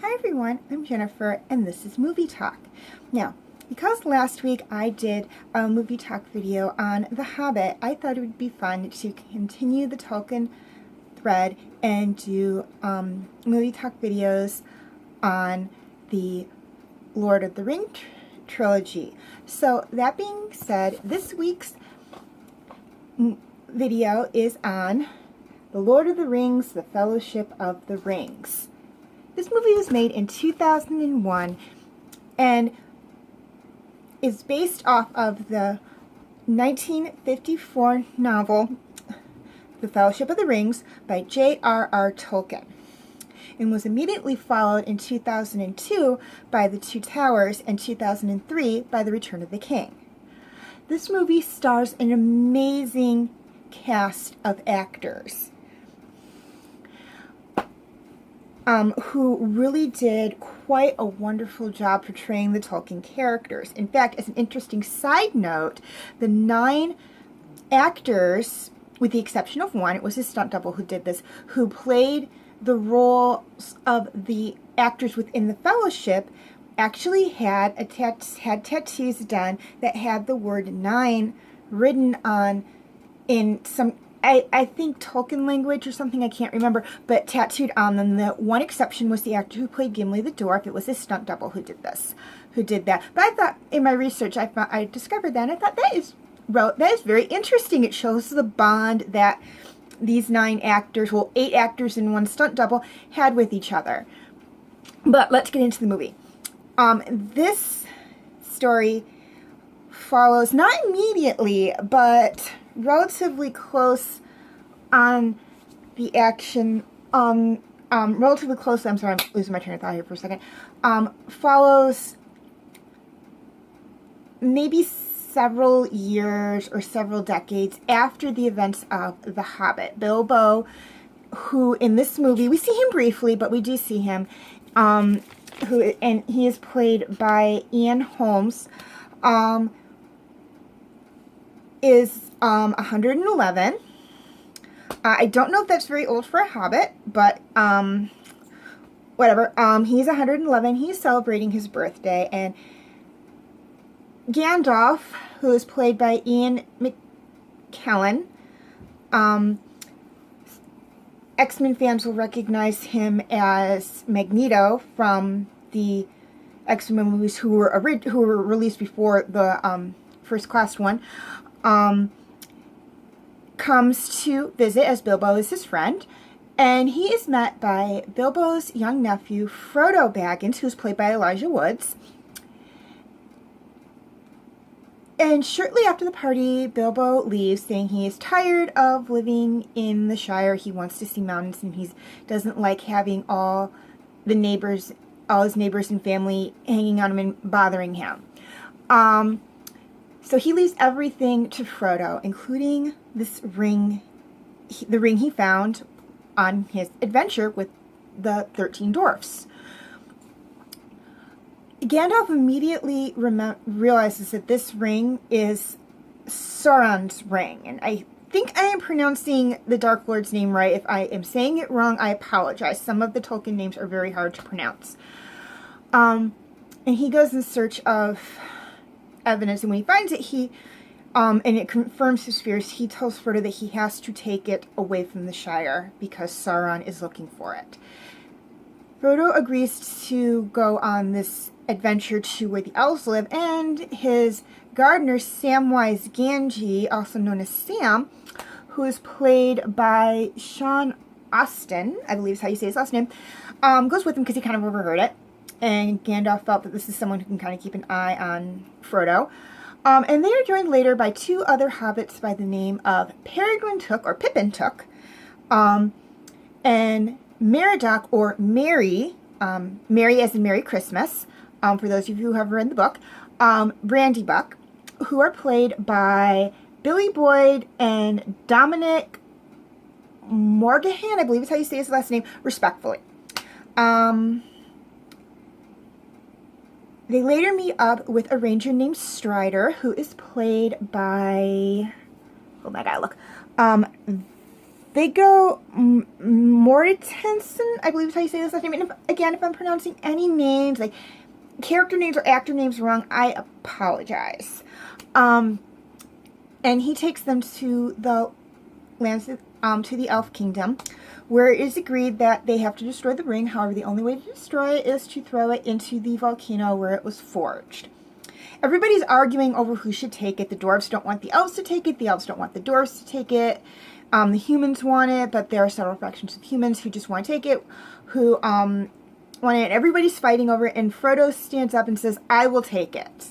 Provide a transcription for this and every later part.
Hi everyone, I'm Jennifer and this is Movie Talk. Now, because last week I did a movie talk video on The Hobbit, I thought it would be fun to continue the Tolkien thread and do movie talk videos on the Lord of the Ring trilogy. So that being said, this week's video is on The Lord of the Rings, The Fellowship of the Rings. This movie was made in 2001 and is based off of the 1954 novel The Fellowship of the Rings by J.R.R. Tolkien, and was immediately followed in 2002 by The Two Towers and 2003 by The Return of the King. This movie stars an amazing cast of actors who really did quite a wonderful job portraying the Tolkien characters. In fact, as an interesting side note, the 9 actors, with the exception of one, it was his stunt double who did this, who played the roles of the actors within the Fellowship, actually had tattoos done that had the word 9 written on in some, I think Tolkien language or something, I can't remember, but tattooed on them. The one exception was the actor who played Gimli the dwarf. It was his stunt double who did that. But I thought, in my research, I discovered that, and I thought that is very interesting. It shows the bond that these 9 actors, well, 8 actors and 1 stunt double, had with each other. But let's get into the movie. This story follows, not immediately, but relatively close on the action, relatively close, I'm sorry, I'm losing my train of thought here for a second, follows maybe several years or several decades after the events of The Hobbit. Bilbo, who in this movie, we see him briefly, but we do see him, and he is played by Ian Holmes, is 111. I don't know if that's very old for a Hobbit, but whatever. He's 111. He's celebrating his birthday, and Gandalf, who is played by Ian McKellen, X-Men fans will recognize him as Magneto from the X-Men movies who were released before the First Class one. Comes to visit as Bilbo is his friend, and he is met by Bilbo's young nephew, Frodo Baggins, who's played by Elijah Woods. And shortly after the party, Bilbo leaves, saying he is tired of living in the Shire. He wants to see mountains, and he doesn't like having all his neighbors and family hanging on him and bothering him. So he leaves everything to Frodo, including this ring, the ring he found on his adventure with the 13 dwarfs. Gandalf immediately realizes that this ring is Sauron's ring, and I think I am pronouncing the Dark Lord's name right. If I am saying it wrong, I apologize. Some of the Tolkien names are very hard to pronounce. And he goes in search of evidence, and when he finds it, and it confirms his fears, he tells Frodo that he has to take it away from the Shire because Sauron is looking for it. Frodo agrees to go on this adventure to where the elves live, and his gardener, Samwise Gamgee, also known as Sam, who is played by Sean Astin, I believe is how you say his last name, goes with him because he kind of overheard it. And Gandalf felt that this is someone who can kind of keep an eye on Frodo. And they are joined later by 2 other hobbits by the name of Peregrine Took, or Pippin Took, and Meriadoc, or Mary, Mary as in Merry Christmas, for those of you who have read the book, Brandybuck, who are played by Billy Boyd and Dominic Morgahan, I believe is how you say his last name, respectfully. They later meet up with a ranger named Strider, who is played by, oh my god, look, They go Mortensen, I believe is how you say this last name. And if I'm pronouncing any names, like character names or actor names wrong, I apologize. And he takes them to the lands, to the Elf Kingdom, where it is agreed that they have to destroy the ring. However, the only way to destroy it is to throw it into the volcano where it was forged. Everybody's arguing over who should take it. The dwarves don't want the elves to take it. The elves don't want the dwarves to take it. The humans want it, but there are several factions of humans who just want to take it, who want it. Everybody's fighting over it, and Frodo stands up and says, I will take it.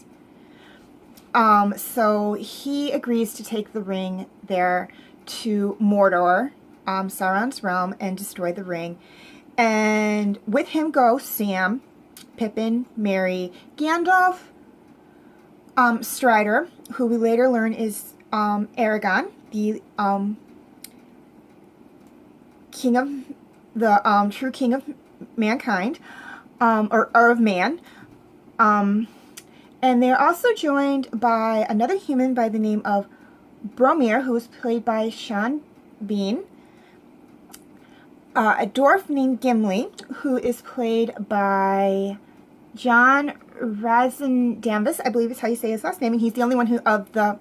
So he agrees to take the ring there to Mordor, Sauron's realm, and destroy the ring. And with him go Sam, Pippin, Merry, Gandalf, Strider, who we later learn is Aragorn, the king of the true king of mankind, or of man. And they're also joined by another human by the name of Boromir, who was played by Sean Bean. A dwarf named Gimli, who is played by John Razendamvis, I believe is how you say his last name, and he's the only one who of the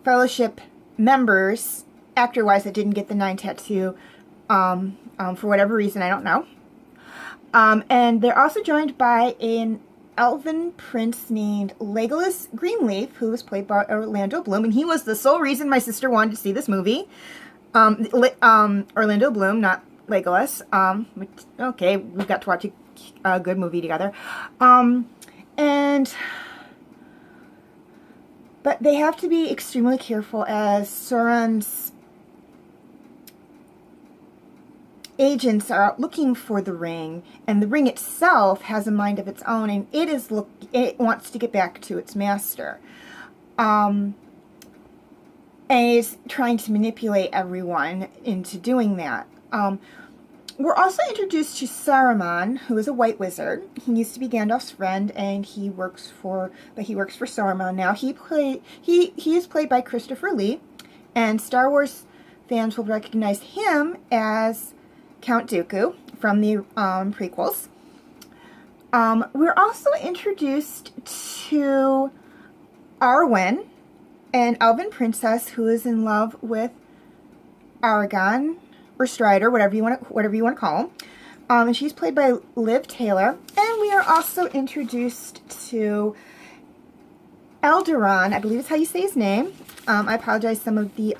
Fellowship members, actor-wise, that didn't get the 9 tattoo for whatever reason, I don't know. And they're also joined by an elven prince named Legolas Greenleaf, who was played by Orlando Bloom, and he was the sole reason my sister wanted to see this movie. Orlando Bloom, not Legolas. Okay, we got to watch a good movie together. But they have to be extremely careful as Sauron's agents are out looking for the ring, and the ring itself has a mind of its own, and it wants to get back to its master. And is trying to manipulate everyone into doing that. We're also introduced to Saruman, who is a white wizard. He used to be Gandalf's friend, and he works for Saruman now. He is played by Christopher Lee, and Star Wars fans will recognize him as Count Dooku from the prequels. We're also introduced to Arwen, an elven princess who is in love with Aragorn, or Strider, whatever you want to call him. And she's played by Liv Taylor. And we are also introduced to Eldaron, I believe is how you say his name. I apologize, some of the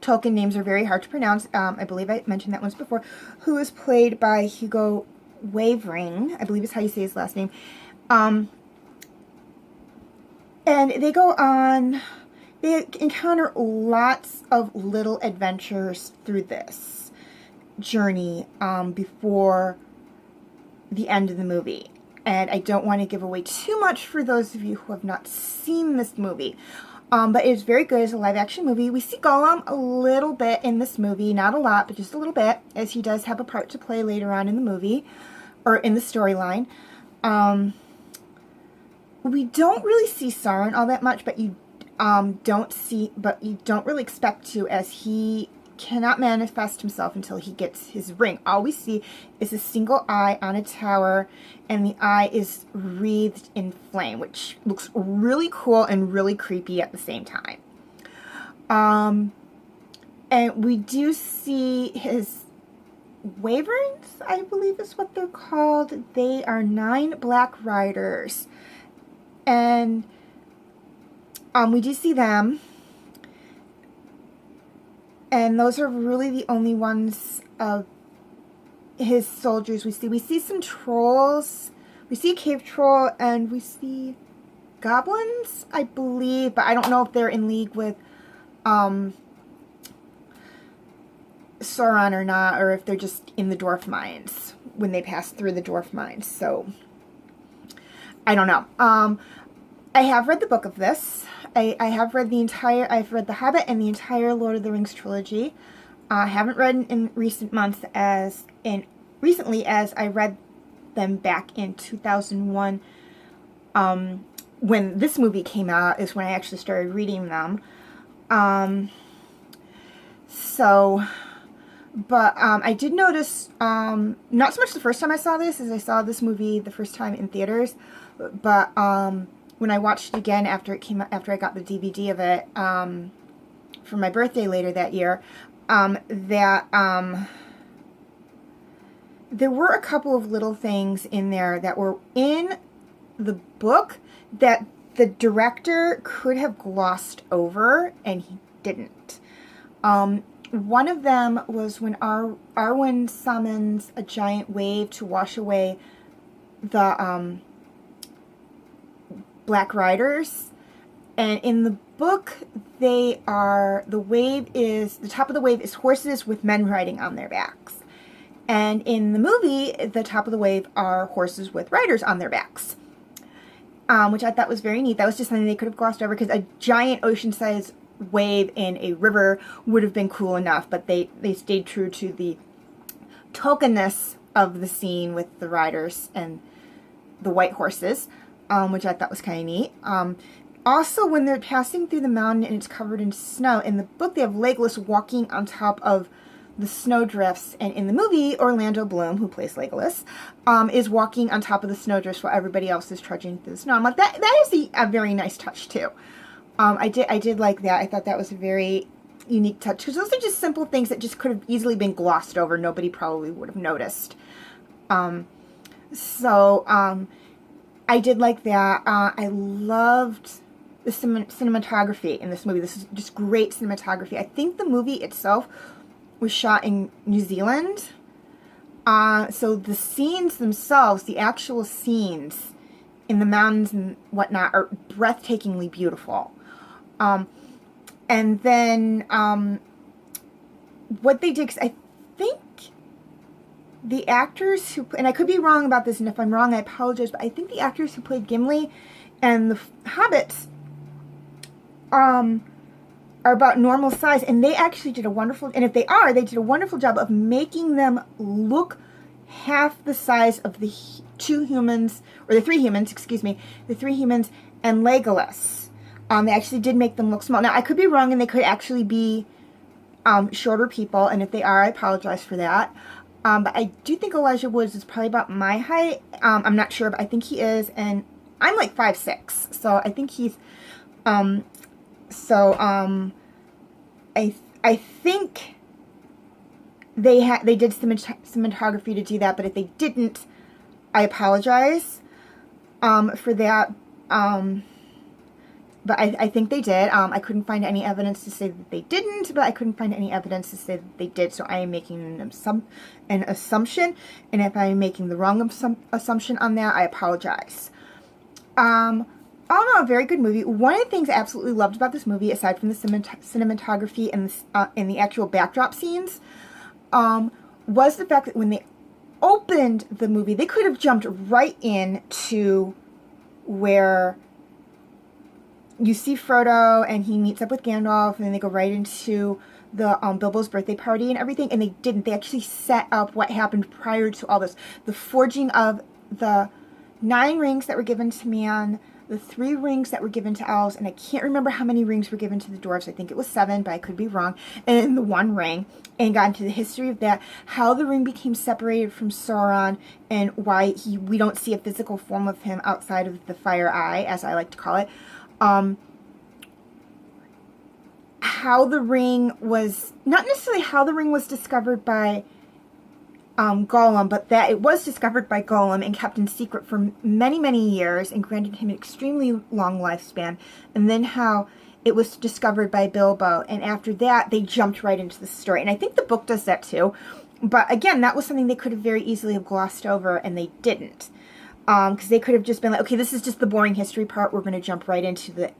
Tolkien names are very hard to pronounce. I believe I mentioned that once before. Who is played by Hugo Weaving, I believe is how you say his last name. And they go on, they encounter lots of little adventures through this journey before the end of the movie. And I don't want to give away too much for those of you who have not seen this movie. But it's very good as a live-action movie. We see Gollum a little bit in this movie. Not a lot, but just a little bit, as he does have a part to play later on in the movie, or in the storyline. We don't really see Sauron all that much, but you don't really expect to, as he cannot manifest himself until he gets his ring. All we see is a single eye on a tower, and the eye is wreathed in flame, which looks really cool and really creepy at the same time. And we do see his wyverns, I believe is what they're called. They are 9 black riders. And we do see them. And those are really the only ones of his soldiers we see. We see some trolls. We see a cave troll, and we see goblins, I believe. But I don't know if they're in league with Sauron or not, or if they're just in the dwarf mines when they pass through the dwarf mines. So, I don't know. I have read the book of this. I've read The Hobbit and the entire Lord of the Rings trilogy. I haven't read in recent months recently as I read them back in 2001. When this movie came out is when I actually started reading them. So, but I did notice, not so much the first time I saw this, as I saw this movie the first time in theaters, but when I watched it again after it came, after I got the DVD of it for my birthday later that year, that there were a couple of little things in there that were in the book that the director could have glossed over, and he didn't. One of them was when Arwen summons a giant wave to wash away the Black Riders. And in the book, the top of the wave is horses with men riding on their backs. And in the movie, the top of the wave are horses with riders on their backs. Which I thought was very neat. That was just something they could have glossed over, because a giant ocean-sized wave in a river would have been cool enough, but they stayed true to the Tolkienness of the scene with the riders and the white horses, which I thought was kind of neat. Also, when they're passing through the mountain and it's covered in snow, in the book they have Legolas walking on top of the snowdrifts, and in the movie, Orlando Bloom, who plays Legolas, is walking on top of the snowdrifts while everybody else is trudging through the snow. I'm like, that is a very nice touch too. I did like that. I thought that was a very unique touch, because those are just simple things that just could have easily been glossed over. Nobody probably would have noticed. I did like that. I loved the cinematography in this movie. This is just great cinematography. I think the movie itself was shot in New Zealand. So the scenes themselves, the actual scenes in the mountains and whatnot, are breathtakingly beautiful. And then what they did, 'cause I think the actors who, and I could be wrong about this, and if I'm wrong, I apologize, but I think the actors who played Gimli and the hobbits are about normal size, and they actually did a wonderful, and if they are, they did a wonderful job of making them look half the size of the two humans, or the three humans, excuse me, the three humans and Legolas. They actually did make them look small. Now, I could be wrong, and they could actually be shorter people, and if they are, I apologize for that. But I do think Elijah Woods is probably about my height. I'm not sure, but I think he is, and I'm like 5'6", so I think he's, I think they did cinematography to do that, but if they didn't, I apologize for that. But I think they did. I couldn't find any evidence to say that they didn't, but I couldn't find any evidence to say that they did, so I am making an assumption, and if I am making the wrong assumption on that, I apologize. All in all, a very good movie. One of the things I absolutely loved about this movie, aside from the cinematography and the actual backdrop scenes, was the fact that when they opened the movie, they could have jumped right into where you see Frodo and he meets up with Gandalf, and then they go right into the Bilbo's birthday party and everything, and they didn't. They actually set up what happened prior to all this. The forging of the 9 rings that were given to man, the 3 rings that were given to elves, and I can't remember how many rings were given to the dwarves. I think it was 7, but I could be wrong. And the 1 ring, and got into the history of that, how the ring became separated from Sauron, and why we don't see a physical form of him outside of the Fire Eye, as I like to call it. How the ring was, not necessarily how the ring was discovered by Gollum, but that it was discovered by Gollum and kept in secret for many, many years and granted him an extremely long lifespan, and then how it was discovered by Bilbo, and after that they jumped right into the story. And I think the book does that too, but again, that was something they could have very easily have glossed over, and they didn't. Because they could have just been like, okay, this is just the boring history part, we're going to jump right into the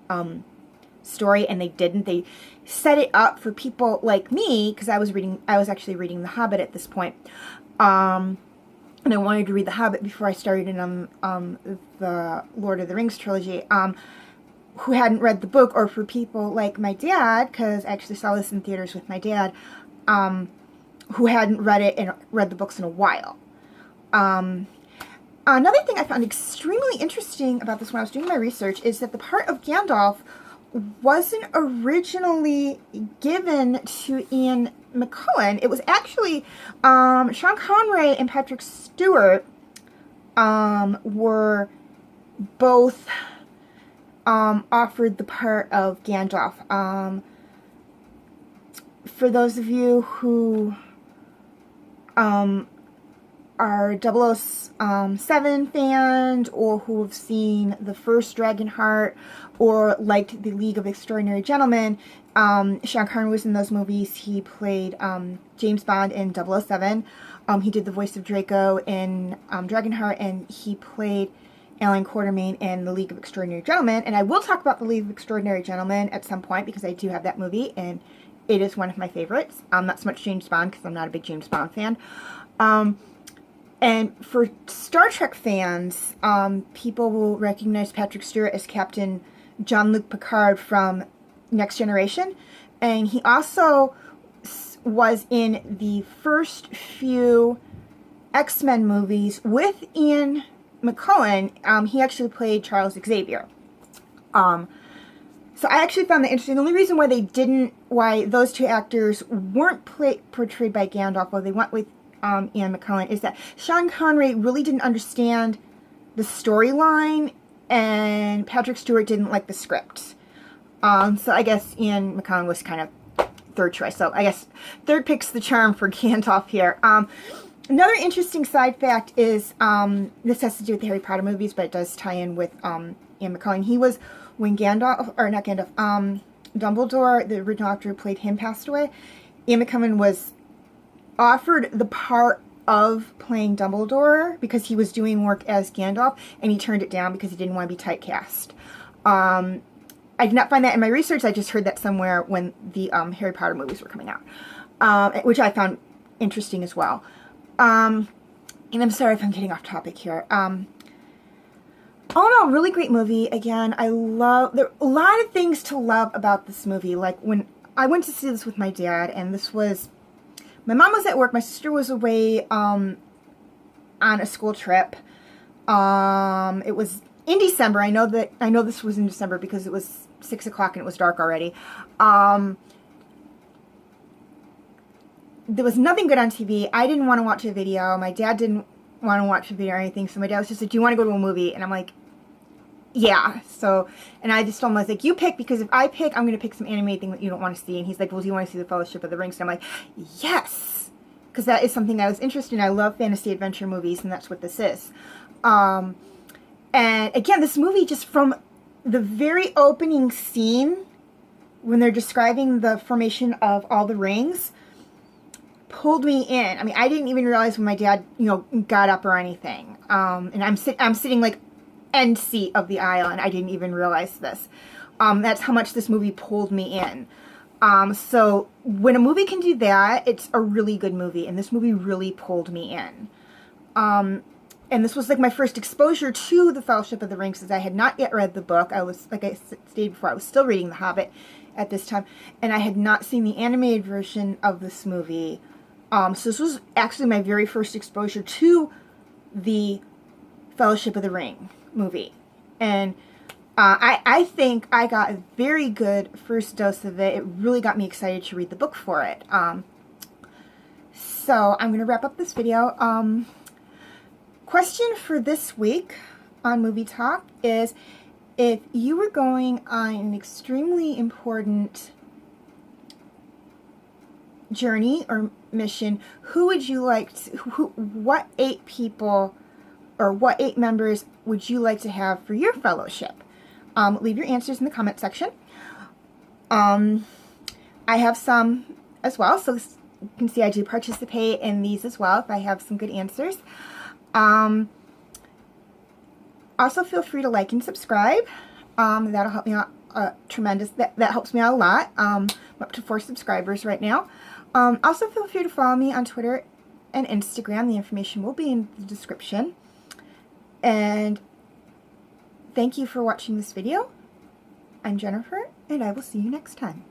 story, and they didn't. They set it up for people like me, because I was actually reading The Hobbit at this point, and I wanted to read The Hobbit before I started in the Lord of the Rings trilogy, who hadn't read the book, or for people like my dad, because I actually saw this in theaters with my dad, who hadn't read it and read the books in a while. Another thing I found extremely interesting about this when I was doing my research is that the part of Gandalf wasn't originally given to Ian McKellen. It was actually Sean Connery and Patrick Stewart were both offered the part of Gandalf. For those of you who are 007 fans, or who have seen the first Dragonheart, or liked the League of Extraordinary Gentlemen, Sean Connery was in those movies. He played James Bond in 007. He did the voice of Draco in Dragonheart, and he played Alan Quatermain in the League of Extraordinary Gentlemen. And I will talk about the League of Extraordinary Gentlemen at some point, because I do have that movie, and it is one of my favorites. Not so much James Bond, because I'm not a big James Bond fan. And for Star Trek fans, people will recognize Patrick Stewart as Captain Jean-Luc Picard from Next Generation. And he also was in the first few X-Men movies with Ian McKellen. He actually played Charles Xavier. So I actually found that interesting. The only reason why those two actors weren't portrayed by Gandalf, while they went with Ian McKellen, is that Sean Connery really didn't understand the storyline, and Patrick Stewart didn't like the script. So I guess Ian McKellen was kind of third choice. So I guess third pick's the charm for Gandalf here. Another interesting side fact is, this has to do with the Harry Potter movies, but it does tie in with Ian McKellen. He was, when Dumbledore, the original actor who played him, passed away, Ian McKellen was offered the part of playing Dumbledore because he was doing work as Gandalf, and he turned it down because he didn't want to be typecast. I did not find that in my research. I just heard that somewhere when the Harry Potter movies were coming out, which I found interesting as well. And I'm sorry if I'm getting off topic here. All in all, really great movie. Again, there are a lot of things to love about this movie. Like, when I went to see this with my dad, and my mom was at work, my sister was away on a school trip. It was in December. I know this was in December because it was 6 o'clock and it was dark already. There was nothing good on TV. I didn't want to watch a video. My dad didn't want to watch a video or anything, so my dad was just like, do you want to go to a movie? And I'm like, yeah. So, and I just told him, I was like, you pick, because if I pick, I'm going to pick some anime thing that you don't want to see. And he's like, well, do you want to see the Fellowship of the Rings? And I'm like, yes, because that is something I was interested in. I love fantasy adventure movies, and that's what this is. And again, this movie, just from the very opening scene, when they're describing the formation of all the rings, pulled me in. I mean, I didn't even realize when my dad, got up or anything. And I'm sitting like end seat of the aisle, and I didn't even realize this. That's how much this movie pulled me in. So when a movie can do that, it's a really good movie, and this movie really pulled me in. And this was like my first exposure to the Fellowship of the Rings, as I had not yet read the book. I was, like I stated before, I was still reading The Hobbit at this time, and I had not seen the animated version of this movie. So this was actually my very first exposure to the Fellowship of the Ring movie. And I think I got a very good first dose of it. It really got me excited to read the book for it. So I'm going to wrap up this video. Question for this week on Movie Talk is, if you were going on an extremely important journey or mission, who would you like to, what 8 people or what 8 members would you like to have for your fellowship? Leave your answers in the comment section. I have some as well, so you can see I do participate in these as well if I have some good answers. Also, feel free to like and subscribe. That'll help me out tremendous. That helps me out a lot. I'm up to 4 subscribers right now. Also, feel free to follow me on Twitter and Instagram. The information will be in the description. And thank you for watching this video. I'm Jennifer, and I will see you next time.